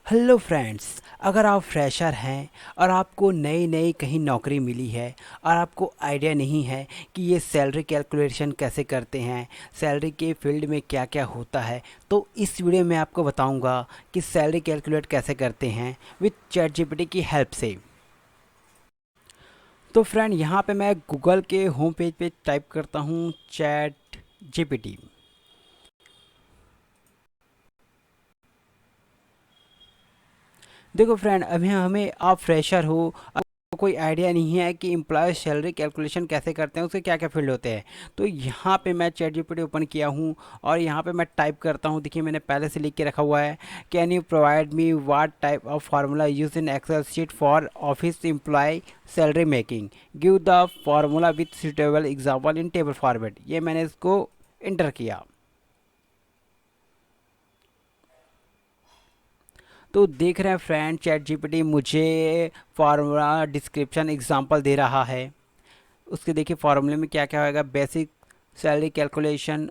Hello friends. अगर आप fresher हैं और आपको नई नई कहीं नौकरी मिली है और आपको आइडिया नहीं है कि ये सैलरी कैलकुलेशन कैसे करते हैं, सैलरी के फील्ड में क्या क्या होता है, तो इस वीडियो में आपको बताऊंगा कि सैलरी कैलकुलेट कैसे करते हैं विथ चैट जीपीटी की हेल्प से। तो फ्रेंड, यहाँ पे मैं गूगल के होम पेज पे टाइप करता हूँ चैट जीपीटी। देखो फ्रेंड, अभी हमें आप फ्रेशर हो, आपको कोई आइडिया नहीं है कि एम्प्लॉय सैलरी कैलकुलेशन कैसे करते हैं, उसके क्या क्या फील्ड होते हैं। तो यहाँ पे मैं चैट जीपीटी ओपन किया हूँ और यहाँ पे मैं टाइप करता हूँ। देखिए, मैंने पहले से लिख के रखा हुआ है, can you provide me what type of formula use in Excel sheet for office employ salary making, give the formula with suitable example in table format. ये मैंने इसको इंटर किया। तो देख रहे हैं फ्रेंड, चैट जीपीटी मुझे फार्मूला डिस्क्रिप्शन एग्जांपल दे रहा है। उसके देखिए फार्मूले में क्या क्या होगा: basic salary calculation,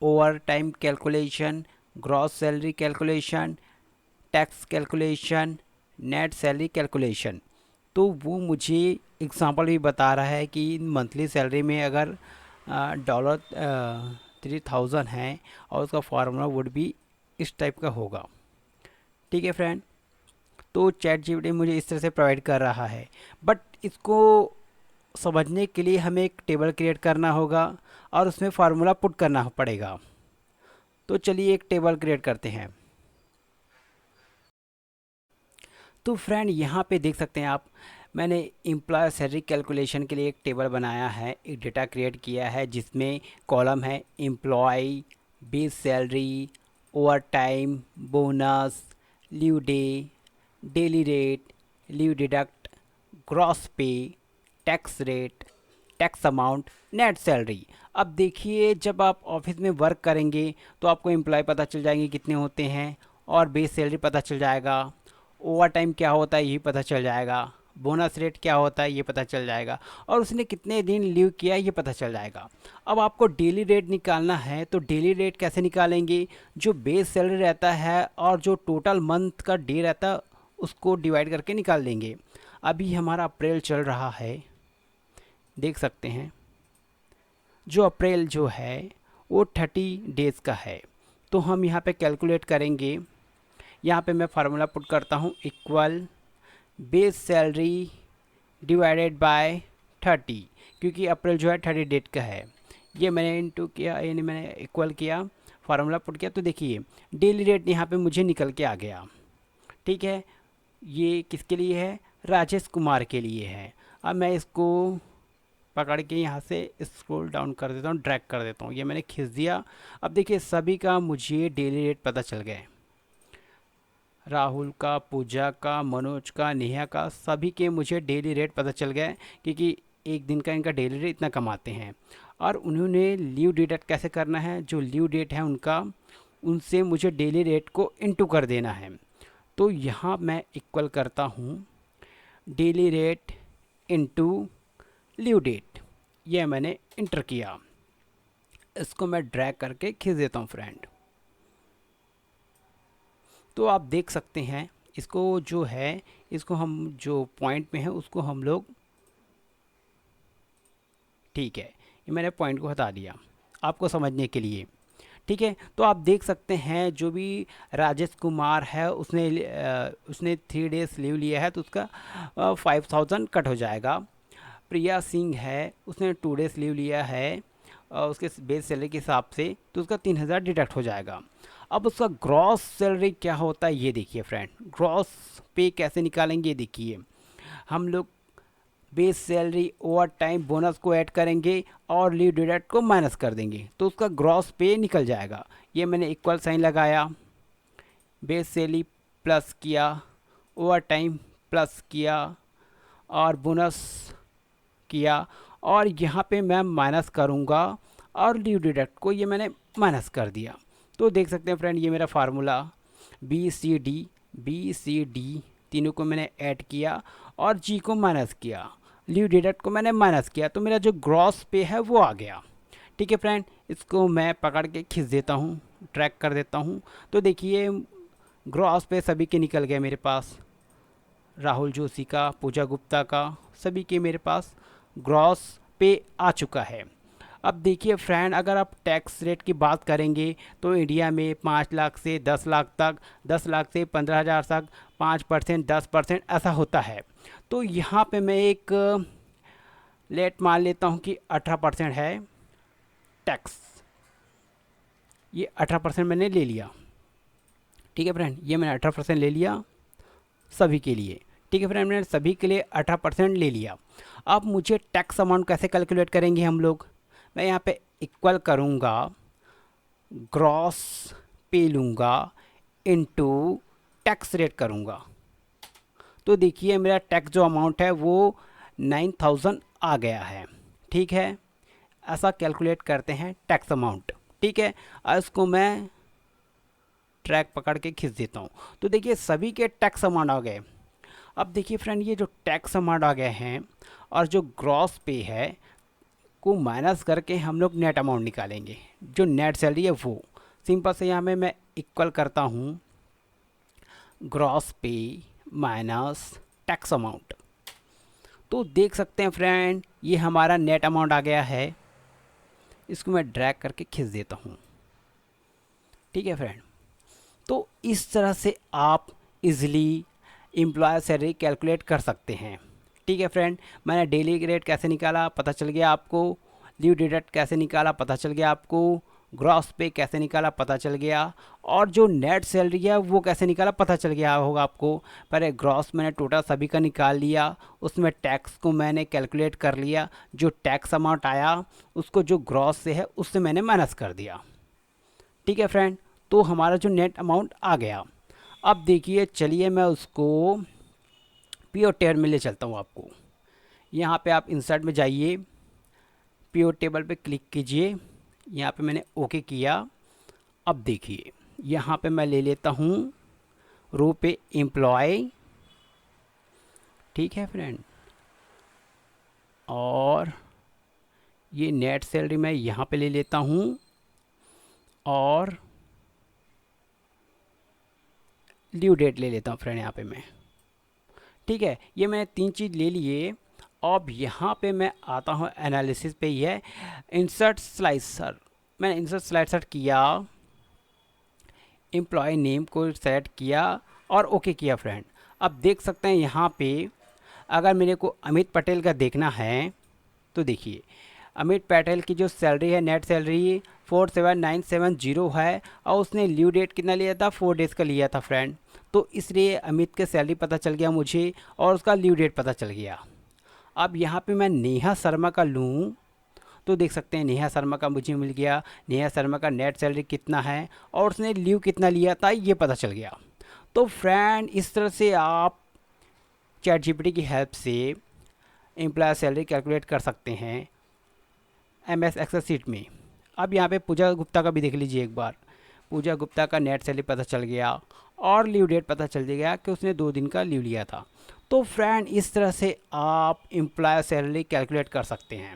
overtime calculation, gross salary calculation, tax calculation, net salary calculation. तो वो मुझे एग्जांपल भी बता रहा है कि मंथली सैलरी में अगर डॉलर 3000 है और उसका फार्मूला वुड भी इस टाइप का होगा। ठीक है फ्रेंड, तो चैट जीपीटी मुझे इस तरह से प्रोवाइड कर रहा है। बट इसको समझने के लिए हमें एक टेबल क्रिएट करना होगा और उसमें फार्मूला पुट करना पड़ेगा। तो चलिए एक टेबल क्रिएट करते हैं। तो फ्रेंड, यहाँ पे देख सकते हैं आप, मैंने एम्प्लॉय सैलरी कैलकुलेशन के लिए एक टेबल बनाया है, एक डेटा क्रिएट किया है जिसमें कॉलम है employ, base salary, over time, bonus, leave day, daily rate, leave deduct, gross pay, tax rate, tax amount, net salary. अब देखिए, जब आप ऑफिस में वर्क करेंगे तो आपको एम्प्लॉय पता चल जाएंगे कितने होते हैं, और बेस सैलरी पता चल जाएगा, ओवर टाइम क्या होता है ये पता चल जाएगा, बोनस रेट क्या होता है ये पता चल जाएगा, और उसने कितने दिन लीव किया ये पता चल जाएगा। अब आपको डेली रेट निकालना है, तो डेली रेट कैसे निकालेंगे? जो बेस सैलरी रहता है और जो टोटल मंथ का डे रहता है उसको डिवाइड करके निकाल देंगे। अभी हमारा अप्रैल चल रहा है, देख सकते हैं। जो अप्रैल जो है वो 30 डेज़ का है। तो हम यहाँ पे कैलकुलेट करेंगे। यहाँ पे मैं फार्मूला पुट करता हूँ, equal base salary divided by 30, क्योंकि अप्रैल जो है 30 डेट का है। ये मैंने इंटू किया, यानी मैंने इक्वल किया, फार्मूला पुट किया। तो देखिए डेली रेट यहाँ पे मुझे निकल के आ गया। ठीक है, ये किसके लिए है? राजेश कुमार के लिए है। अब मैं इसको पकड़ के यहाँ से स्क्रॉल डाउन कर देता हूँ, ड्रैग कर देता हूँ, ये मैंने खींच दिया। अब देखिए सभी का मुझे डेली रेट पता चल गए, राहुल का, पूजा का, मनोज का, नेहा का, सभी के मुझे डेली रेट पता चल गए, क्योंकि एक दिन का इनका डेली रेट इतना कमाते हैं। और उन्होंने लीव डिडक्ट कैसे करना है, जो लीव डेट है उनका, उनसे मुझे डेली रेट को इनटू कर देना है। तो यहाँ मैं इक्वल करता हूँ daily rate into leave date, ये मैंने इंटर किया। इसको मैं ड्रैग करके खींच देता हूँ फ्रेंड। तो आप देख सकते हैं, इसको जो है, इसको हम जो पॉइंट में है उसको हम लोग, ठीक है, ये मैंने पॉइंट को हटा दिया आपको समझने के लिए। ठीक है, तो आप देख सकते हैं जो भी राजेश कुमार है उसने 3 डेज लीव लिया है, तो उसका 5000 कट हो जाएगा। प्रिया सिंह है, उसने 2 डेज लीव लिया है और उसके बेस सैलरी के हिसाब से, तो उसका 3000 डिडक्ट हो जाएगा। अब उसका ग्रॉस सैलरी क्या होता है ये देखिए फ्रेंड, ग्रॉस पे कैसे निकालेंगे ये देखिए। हम लोग base salary, over time, bonus को ऐड करेंगे और लीव डिडक्ट को माइनस कर देंगे, तो उसका ग्रॉस पे निकल जाएगा। ये मैंने इक्वल साइन लगाया, बेस सैलरी प्लस किया, ओवर टाइम प्लस किया और बोनस किया, और यहाँ पे मैं माइनस करूँगा, और लीव डिडक्ट को ये मैंने माइनस कर दिया। तो देख सकते हैं फ्रेंड, ये मेरा फार्मूला बी सी डी तीनों को मैंने ऐड किया और जी को माइनस किया, लीव डिडक्ट को मैंने माइनस किया, तो मेरा जो ग्रॉस पे है वो आ गया। ठीक है फ्रेंड, इसको मैं पकड़ के खींच देता हूँ, ट्रैक कर देता हूँ। तो देखिए ग्रॉस पे सभी के निकल गए मेरे पास, राहुल जोशी का, पूजा गुप्ता का, सभी के मेरे पास ग्रॉस पे आ चुका है। अब देखिए फ्रेंड, अगर आप टैक्स रेट की बात करेंगे तो इंडिया में 5 लाख से 10 लाख तक, 10 लाख से 15,000 तक 5%, 10% ऐसा होता है। तो यहाँ पे मैं एक लेट मान लेता हूँ कि 18% है टैक्स। ये 18% मैंने ले लिया, ठीक है फ्रेंड, ये मैंने 18% ले लिया सभी के लिए। ठीक है फ्रेंड, मैंने सभी के लिए 18% ले लिया। अब मुझे टैक्स अमाउंट कैसे कैलकुलेट करेंगे हम लोग? मैं यहाँ पे इक्वल करूँगा, ग्रॉस पे लूँगा इनटू टैक्स रेट करूँगा। तो देखिए मेरा टैक्स जो अमाउंट है वो 9,000 आ गया है। ठीक है, ऐसा कैलकुलेट करते हैं टैक्स अमाउंट। ठीक है, इसको मैं ट्रैक पकड़ के खींच देता हूँ। तो देखिए सभी के टैक्स अमाउंट आ गए। अब देखिए फ्रेंड, ये जो टैक्स अमाउंट आ गए हैं और जो ग्रॉस पे है को माइनस करके हम लोग नेट अमाउंट निकालेंगे, जो नेट सैलरी है वो। सिंपल से यहाँ में मैं इक्वल करता हूँ ग्रॉस पे माइनस टैक्स अमाउंट। तो देख सकते हैं फ्रेंड, ये हमारा नेट अमाउंट आ गया है। इसको मैं ड्रैग करके खींच देता हूँ। ठीक है फ्रेंड, तो इस तरह से आप इजीली एम्प्लॉय सैलरी कैलकुलेट कर सकते हैं। ठीक है फ्रेंड, मैंने डेली रेट कैसे निकाला पता चल गया आपको, लीव डिडक्ट कैसे निकाला पता चल गया आपको, ग्रॉस पे कैसे निकाला पता चल गया, और जो नेट सैलरी है वो कैसे निकाला पता चल गया होगा आपको। पहले ग्रॉस मैंने टोटल सभी का निकाल लिया, उसमें टैक्स को मैंने कैलकुलेट कर लिया, जो टैक्स अमाउंट आया उसको जो ग्रॉस से है उससे मैंने माइनस कर दिया। ठीक है फ्रेंड, तो हमारा जो नेट अमाउंट आ गया। अब देखिए, चलिए मैं उसको पीओ टेबल में ले चलता हूँ आपको। यहाँ पे आप इंसर्ट में जाइए, पीओ टेबल पे क्लिक कीजिए, यहाँ पे मैंने ओके किया। अब देखिए यहाँ पे मैं ले लेता हूँ रो पे एम्प्लॉय। ठीक है फ्रेंड, और ये नेट सैलरी मैं यहाँ पे ले लेता हूँ, और ड्यू डेट ले लेता हूँ फ्रेंड यहाँ पे मैं। ठीक है, ये मैंने 3 चीज़ ले लिए। अब यहाँ पे मैं आता हूँ एनालिसिस पे, ही है इंसर्ट स्लाइसर। मैंने इंसर्ट स्लाइसर किया, एम्प्लॉय नेम को सेलेक्ट किया और ओके किया फ्रेंड। अब देख सकते हैं यहाँ पे अगर मेरे को अमित पटेल का देखना है तो देखिए अमित पटेल की जो सैलरी है, नेट सैलरी 47,970 है, और उसने लीव डेट कितना लिया था, 4 डेज़ का लिया था फ्रेंड। तो इसलिए अमित के सैलरी पता चल गया मुझे और उसका लीव डेट पता चल गया। अब यहाँ पे मैं नेहा शर्मा का लूँ तो देख सकते हैं नेहा शर्मा का मुझे मिल गया, नेहा शर्मा का नेट सैलरी कितना है और उसने लीव कितना लिया था ये पता चल गया। तो फ्रेंड, इस तरह से आप चैट जीपीटी की हेल्प से एम्प्लॉय सैलरी कैलकुलेट कर सकते हैं MS एक्सेल शीट में। अब यहाँ पे पूजा गुप्ता का भी देख लीजिए एक बार। पूजा गुप्ता का नेट सैलरी पता चल गया और लीव डेट पता चल गया कि उसने 2 दिन का लीव लिया था। तो फ्रेंड, इस तरह से आप एम्प्लॉय सैलरी कैलकुलेट कर सकते हैं।